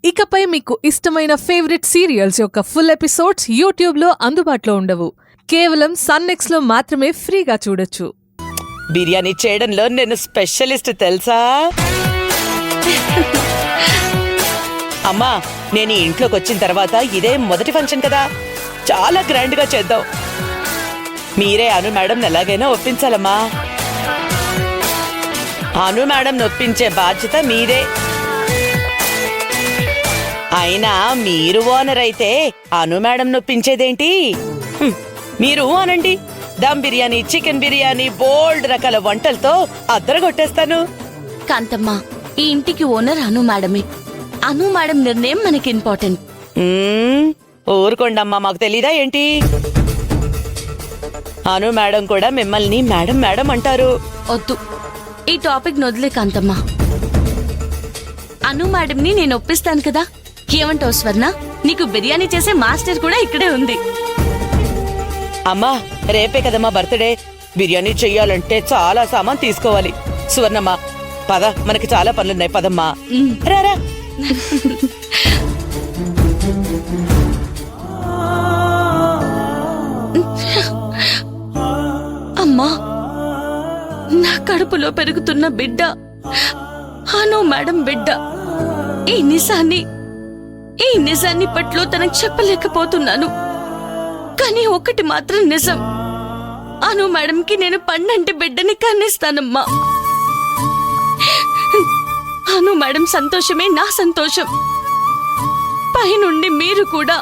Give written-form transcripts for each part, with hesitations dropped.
ఇకపై మీకు ఇష్టమైన ఫేవరెట్ సీరియల్స్ యొక్క ఫుల్ ఎపిసోడ్స్ యూట్యూబ్లో అందుబాటులో ఉండవు. కేవలం సన్నెక్స్లో మాత్రమే ఫ్రీగా చూడొచ్చు. బిర్యానీ చేయడంలో నేను స్పెషలిస్ట్ తెలుసా? అమ్మా, నేను ఈ ఇంట్లోకి వచ్చిన తర్వాత ఇదే మొదటి ఫంక్షన్ కదా, చాలా గ్రాండ్ గా చేద్దాం. మీరే అను మేడం ఎలాగైనా ఒప్పించాలమ్మా. అను మేడం నొప్పించే బాధ్యత మీదే. అయినా మీరు ఓనర్ అయితే అను మేడం నొప్పించేదేంటి? మీరు అనండి, దమ్ బిర్యానీ, చికెన్ బిర్యానీ, బోల్డ్ రకాల వంటలతో అద్దరగొట్టేస్తాను. కాంతమ్మ, ఈ ఇంటికి ఓనర్ అను మేడమే. అను మేడం నిర్ణయం మనకి ఇంపార్టెంట్. ఊరుకోండమ్మా, మాకు తెలీదా ఏంటి? అను మేడం కూడా మిమ్మల్ని మేడం మేడం అంటారు. వద్దు, ఈ టాపిక్ నొదిలే కాంతమ్మ. అను మేడంని నేను ఒప్పిస్తాను కదా. ఏమంటావు స్వర్ణ? నీకు బిర్యానీ చేసే మాస్టర్ కూడా ఇక్కడే ఉంది. అమ్మా, రేపే కదమ్మా బర్త్డే. బిర్యానీ చెయ్యాలంటే చాలా సామాన్ తీసుకోవాలి. సువర్ణమ్మ, పద, మనకి చాలా పనులున్నాయి, పదమ్మా. రారా. అమ్మా, నా కడుపులో పెరుగుతున్న బిడ్డ అను మేడం బిడ్డ. ఈ నిజాన్ని ఇప్పట్లో తనకు చెప్పలేకపోతున్నాను. కానీ ఒకటి మాత్రం నిజం, అను మేడంకి నేను పన్నంటి బిడ్డని కన్నిస్తానమ్మా. అను మేడం సంతోషమే నా సంతోషం. పైనుండి మీరు కూడా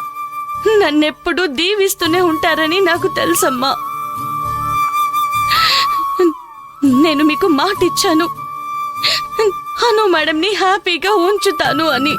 నన్నెప్పుడూ దీవిస్తూనే ఉంటారని నాకు తెలుసమ్మా. నేను మీకు మాటిచ్చాను, అను మేడంని హ్యాపీగా ఉంచుతాను అని.